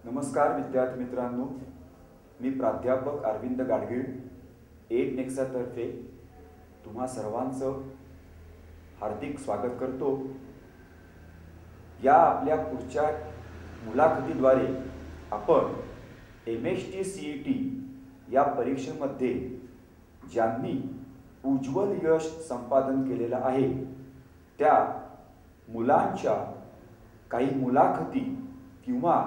नमस्कार विद्यार्थी मित्रांनो, मी प्राध्यापक अरविंद गाडगीळ एट नेक्सातर्फे तुम्हा सर्वांचं हार्दिक स्वागत करतो। या आपल्या पुढच्या मुलाखतीद्वारे आपण MST CET या परीक्षेमध्ये ज्यांनी उज्ज्वल यश संपादन केलेलं आहे त्या मुलांच्या काही मुलाखती किंवा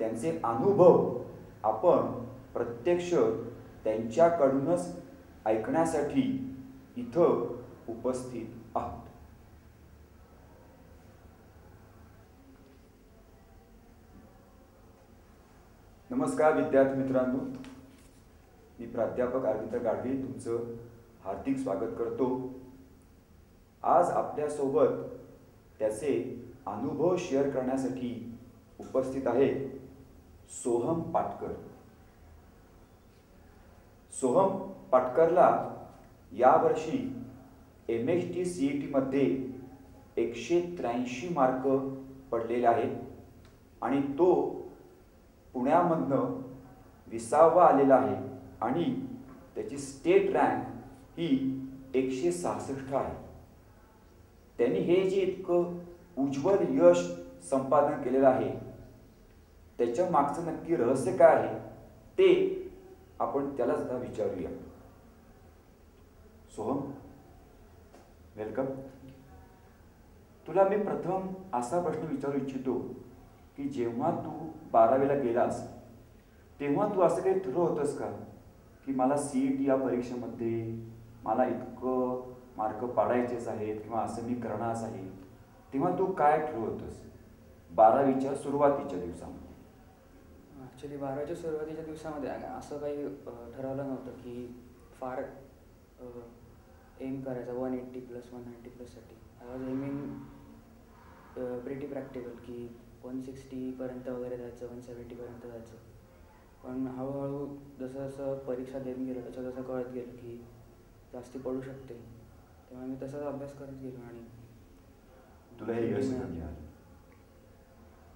त्यांचे अनुभव आपण प्रत्यक्ष त्यांच्याकडूनच ऐकण्यासाठी इथं उपस्थित आहोत। नमस्कार विद्यार्थी मित्रांनो, मी प्राध्यापक अरविंद गाडगीळ तुमचं हार्दिक स्वागत करतो। आज आपल्यासोबत त्याचे अनुभव शेअर करण्यासाठी उपस्थित आहे सोहम पाटकर। सोहम पाटकरला यावर्षी MST CET मध्ये 183 मार्क पडलेले आहेत आणि तो पुण्यामधनं 20वा आलेला आहे आणि त्याची स्टेट रँक ही 166 आहे। त्यांनी हे जे इतकं उज्ज्वल यश संपादन केलेलं आहे त्याच्या मागचं नक्की रहस्य काय आहे ते आपण त्याला सुद्धा विचारूया। सोहम, वेलकम। तुला मी प्रथम असा प्रश्न विचारू इच्छितो की जेव्हा तू 12वीला गेलास तेव्हा तू असं काही ठरवलं होतंस का की मला CET या परीक्षेमध्ये मला इतकं मार्क पाडायचेच आहेत किंवा असं मी करणारच आहे, तेव्हा तू काय ठरवलं होतंस 12वीच्या सुरुवातीच्या दिवसामध्ये? ॲक्च्युली 12वीच्या सुरुवातीच्या दिवसामध्ये असं काही ठरवलं नव्हतं की फार एम करायचा 180+ 190+साठी। I was aiming pretty practical की 160पर्यंत वगैरे जायचं, 170पर्यंत जायचं। पण हळूहळू जसं जसं परीक्षा देत गेलं तसं तसं कळत गेलं की जास्ती पडू शकते, तेव्हा मी तसाच अभ्यास करत गेलो आणि तुला हे यश मिळालं।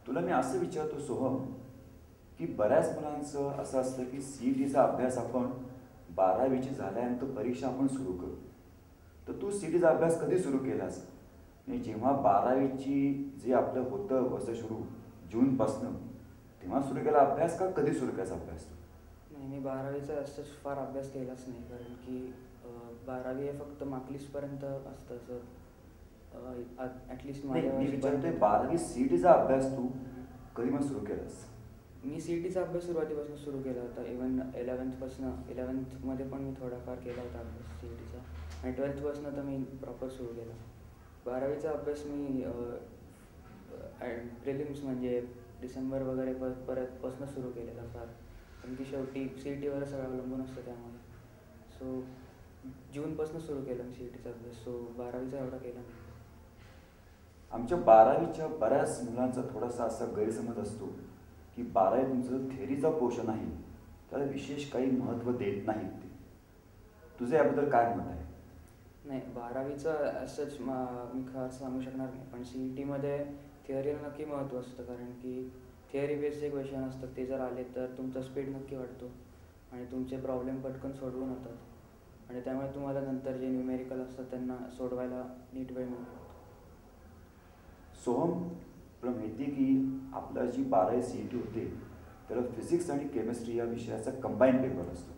तुला मी असं विचारतो सोहम की बऱ्याच मुलांचं असं असतं की CETचा अभ्यास आपण 12वीची झाल्यानंतर परीक्षा आपण सुरू करू, तर तू CETचा अभ्यास कधी सुरू केलास? आणि जेव्हा 12वीची जे आपलं होतं वर्ष सुरू जूनपासनं तेव्हा सुरू केला अभ्यास का कधी सुरू केलास अभ्यास? नाही, मी 12वीचा असंच फार अभ्यास केलाच नाही, कारण की 12वी हे फक्त मार्कलिस्टपर्यंत असतं असं ॲटलिस्ट मी विचारतोय 12वी CETचा अभ्यास तू कधी मग सुरू केलास? मी CETचा अभ्यास सुरुवातीपासून सुरू केला होता। इव्हन 11वीमध्ये पण मी थोडाफार केला होता अभ्यास CETचा आणि 12थपासून तर मी प्रॉपर सुरू केला। 12वीचा अभ्यास मी प्रिलिम्स म्हणजे डिसेंबर वगैरे परतपासून सुरू केलेला फार, कारण की शेवटी CETवर सगळं अवलंबून असतं त्यामुळे। सो जूनपासून सुरू केलं मी CETचा अभ्यास, सो 12वीचा एवढा केला नाही। आमच्या 12वीच्या बऱ्याच मुलांचा थोडासा असा गैरसमज असतो की 12वी तुमचं थेअरीचा पोर्शन आहे त्याला विशेष काही महत्त्व देत नाहीत ते, तुझं याबद्दल काय मत आहे? नाही, 12वीचं असंच मी खास सांगू शकणार नाही, पण CETमध्ये थिअरीला नक्की महत्त्व असतं, कारण की थिअरी बेस्ड जे क्वेश्चन असतात ते जर आले तर तुमचा स्पीड नक्की वाढतो आणि तुमचे प्रॉब्लेम पटकन सोडवून होतात आणि त्यामुळे तुम्हाला नंतर जे न्यूमेरिकल असतात त्यांना सोडवायला नीट वेळ मिळतो। सोहम, तुला माहिती की आपला जी 12वी CET होते त्याला फिजिक्स आणि केमिस्ट्री या विषयाचा कंबाईन पेपर असतो।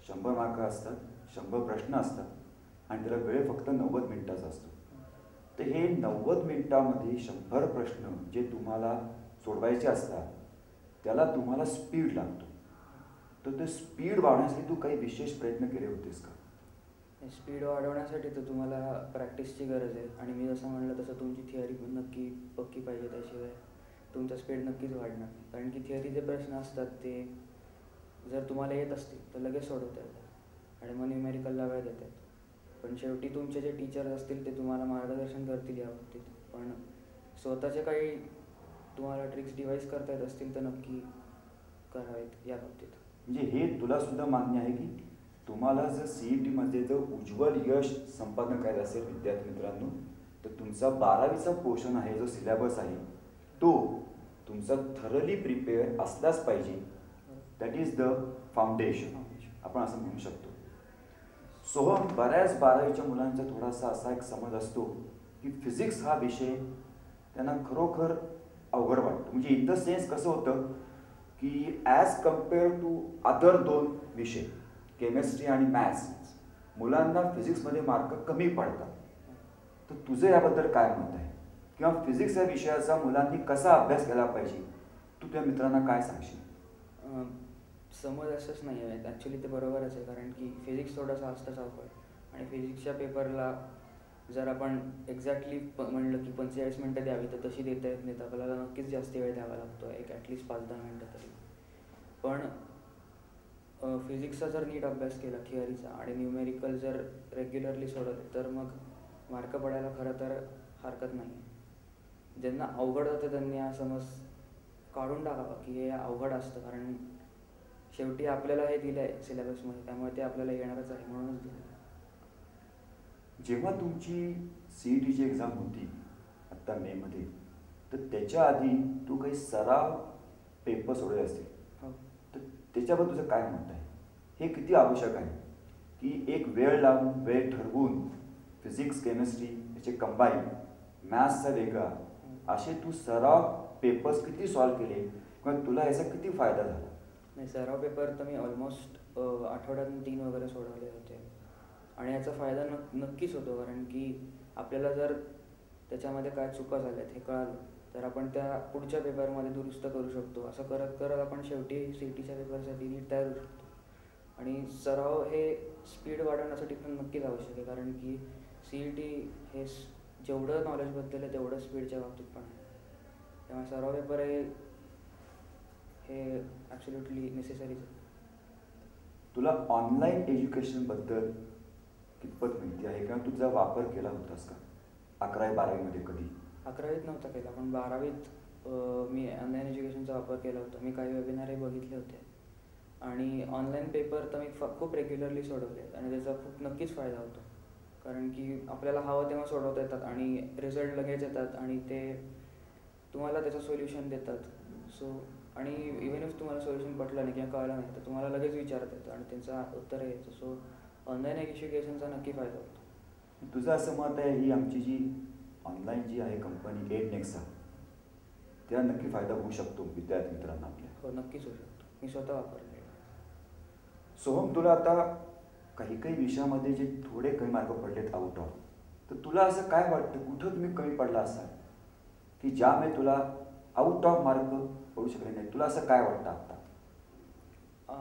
100 मार्क असतात, 100 प्रश्न असतात आणि त्याला वेळ फक्त 90 मिनिटाचा असतो। तर हे 90 मिनिटामध्ये 100 प्रश्न जे तुम्हाला सोडवायचे असतात त्याला तुम्हाला स्पीड लागतो, तर ते स्पीड वाढवण्यासाठी तू काही विशेष प्रयत्न केले होतेस का? स्पीड वाढवण्यासाठी तर तुम्हाला प्रॅक्टिसची गरज आहे आणि मी जसं म्हणलं तसं तुमची थिअरी पण नक्की पक्की पाहिजे, त्याशिवाय तुमचा स्पीड नक्कीच वाढणार नाही, कारण की थिअरीचे प्रश्न असतात ते जर तुम्हाला येत असतील तर लगेच सोडवता येतात आणि मग न्यूमेरिकलला वेळ देतात, पण शेवटी तुमचे जे टीचर्स असतील ते तुम्हाला मार्गदर्शन करतील या बाबतीत, पण स्वतःचे काही तुम्हाला ट्रिक्स डिवाईस करता येत असतील तर नक्की करावेत या बाबतीत। म्हणजे हे तुला सुद्धा मान्य आहे की तुम्हाला जर CETमध्ये जर उज्ज्वल यश संपादन करायचं असेल विद्यार्थी मित्रांनो, तर तुमचा 12वीचा पोर्शन आहे जो सिलेबस आहे तो तुमचा थरली प्रिपेअर असलाच पाहिजे. दॅट इज द फाउंडेशन, आपण असं म्हणू शकतो. सोहम, बऱ्याच 12वीच्या मुलांचा थोडासा असा एक समज असतो की फिजिक्स हा विषय त्यांना खरोखर अवघड वाटतो. म्हणजे इन द सेन्स कसं होतं की ॲज कम्पेअर टू अदर 2 विषय केमिस्ट्री आणि मॅथ्स, मुलांना फिजिक्समध्ये मार्क कमी पडतात. तर तुझं याबद्दल काय मत आहे? किंवा फिजिक्स या विषयाचा मुलांनी कसा अभ्यास केला पाहिजे, तू त्या मित्रांना काय सांगशील? समज असंच नाही आहे, ॲक्च्युली ते बरोबरच आहे. कारण की फिजिक्स थोडासा असतंच अवघड, आणि फिजिक्सच्या पेपरला जर आपण एक्झॅक्टली म्हणलं की 45 मिनटं द्यावी तर तशी देता येत नाही. तर आपल्याला नक्कीच जास्त वेळ द्यावा लागतो, एक ॲटलिस्ट 5-10 मिनटं तरी. पण फिजिक्सचा जर नीट अभ्यास केला थिअरीचा आणि न्यूमेरिकल जर रेग्युलरली सोडवले तर मग मार्क पडायला खरं तर हरकत नाही आहे. ज्यांना अवघड होतं त्यांनी हा समज काढून टाकावा की हे अवघड असतं, कारण शेवटी आपल्याला हे दिलं आहे सिलेबसमध्ये, त्यामुळे ते आपल्याला येणारच आहे, म्हणूनच दिलं. जेव्हा तुमची CETची एक्झाम होती आत्ता मेमध्ये, तर त्याच्या आधी तू काही सराव पेपर सोडले असतील. हो. तर त्याच्याबद्दल तुझं काय मत आहे? हे किती आवश्यक आहे की एक वेळ लावून, वेळ ठरवून फिजिक्स केमिस्ट्री याचे कंबाईन, मॅथ्सचा वेगळा, असे तू सराव पेपर्स किती सॉल्व केले किंवा तुला याचा किती फायदा झाला? नाही, सराव पेपर तर मी ऑलमोस्ट आठवड्यातून 3 वगैरे सोडवले होते, आणि याचा फायदा नक्कीच होतो. कारण की आपल्याला जर त्याच्यामध्ये काय चुका झाल्यात हे कळालं तर आपण त्या पुढच्या पेपरमध्ये दुरुस्त करू शकतो. असं करत करत आपण शेवटी CETच्या पेपरसाठी नीट तयार होऊ शकतो. आणि सराव हे स्पीड वाढवण्यासाठी पण नक्कीच आवश्यक आहे, कारण की CET हे जेवढं नॉलेजबद्दल आहे तेवढं स्पीडच्या बाबतीत पण आहे. त्यामुळे सराव पेपर हे ॲब्सोल्युटली नेसेसरीच आहे. तुला ऑनलाईन एज्युकेशनबद्दल कितपत माहिती आहे किंवा तुझा वापर केला होतास का 11वी-12वीमध्ये कधी? 11वीत नव्हता केला, पण 12वीत मी ऑनलाईन एज्युकेशनचा वापर केला होता. मी काही वेबिनारही बघितले होते, आणि ऑनलाईन पेपर तर मी खूप रेग्युलरली सोडवले, आणि त्याचा खूप नक्कीच फायदा होतो. कारण की आपल्याला हवं तेव्हा सोडवता येतात, आणि रिझल्ट लगेच येतात, आणि ते तुम्हाला त्याचं सोल्युशन देतात. आणि इवन इफ तुम्हाला सोल्युशन पटलं नाही किंवा कळलं नाही तर तुम्हाला लगेच विचारता येतं आणि त्यांचं उत्तरही येतं. सो ऑनलाईन एज्युकेशनचा नक्की फायदा होतो. तुझं असं मत आहे ही आमची जी ऑनलाईन जी आहे कंपनी एडनेक्सा, त्याला नक्की फायदा होऊ शकतो विद्यार्थी मित्रांना आपल्या? हो, नक्कीच होऊ शकतो. मी स्वतः वापरले. सोहम, तुला आता काही काही विषयामध्ये जे थोडे कमी मार्क पडलेत आउट ऑफ, तर तुला असं काय वाटतं कुठं तुम्ही कमी पडला असाल की ज्यामुळे तुला आउट ऑफ मार्क पडू शकले नाही? तुला असं काय वाटतं आता?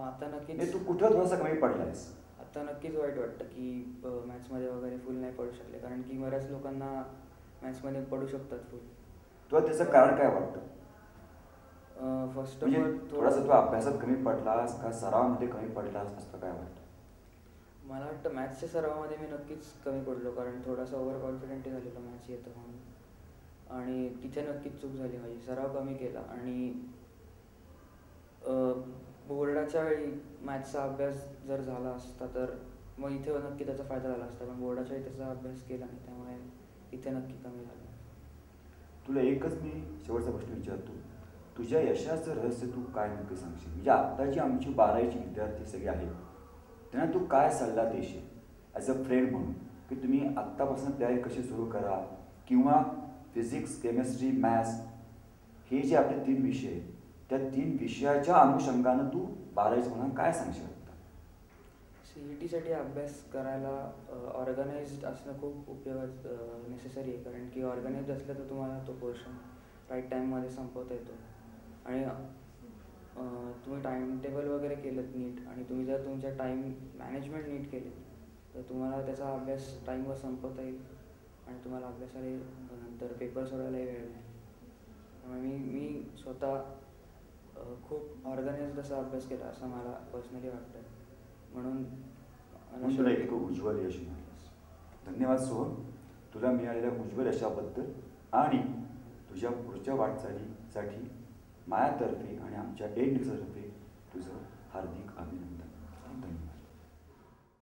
आता नक्कीच तू कुठं थोडंसं कमी पडलायस? आता नक्कीच वाईट वाटतं की मॅथ्समध्ये वगैरे फुल नाही पडू शकले, कारण की बऱ्याच लोकांना मॅथ्समध्ये पडू शकतात फुल. तुला त्याचं कारण काय वाटतं? फर्स्ट ऑफ म्हणजे ऑल थोडासा तू अभ्यासात कमी पडलास का सरावामध्ये कमी पडलास, असं काय वाटतं? मला वाटतं मॅथ्सच्या सरावामध्ये मी नक्कीच कमी पडलो, कारण थोडासा ओव्हर कॉन्फिडेंटही झालेलो मॅथ्स येतं म्हणून, आणि तिथे नक्कीच चूक झाली माझी. सराव कमी केला, आणि बोर्डाच्या वेळी मॅथ्सचा अभ्यास जर झाला असता तर मग इथे नक्की त्याचा फायदा झाला असता, पण बोर्डाच्या वेळी त्याचा अभ्यास केला नाही, त्यामुळे इथे नक्की कमी झालं. तुला एकच मी शेवटचा प्रश्न विचारतो, तुझ्या यशाचं रहस्य तू काय नक्की सांगशील? म्हणजे आत्ता जी आमची 12वीची विद्यार्थी सगळे आहेत त्यांना तू काय सल्ला देशील ॲज अ फ्रेंड म्हणून, की तुम्ही आत्तापासून तयारी कशी सुरू करा, किंवा फिजिक्स केमिस्ट्री मॅथ्स हे जे आपले 3 विषय आहेत त्या 3 विषयाच्या अनुषंगानं तू 12वीच्या मुलांना काय सांगशील? CETसाठी अभ्यास करायला ऑर्गनाइज्ड असणं खूप नेसेसरी आहे, कारण की ऑर्गनाइज्ड असलं तर तुम्हाला तो पोर्शन राईट टाईममध्ये संपवता येतो. आणि तुम्ही टाईम टेबल वगैरे केलं नीट, आणि तुम्ही जर तुमच्या टाईम मॅनेजमेंट नीट केले तर तुम्हाला त्याचा अभ्यास टाईमवर संपवता येईल, आणि तुम्हाला अभ्यासाला नंतर पेपर सोडायलाही वेळ नाही. त्यामुळे मी स्वतः खूप ऑर्गनाइज्ड असा अभ्यास केला असं मला पर्सनली वाटतं. म्हणून तुला एक उज्ज्वल यश मिळालंस. धन्यवाद सोहम, तुला मिळालेल्या उज्ज्वल यशाबद्दल आणि तुझ्या पुढच्या वाटचालीसाठी माझ्यातर्फे आणि आमच्या एडनेक्सातर्फे तुझं हार्दिक अभिनंदन.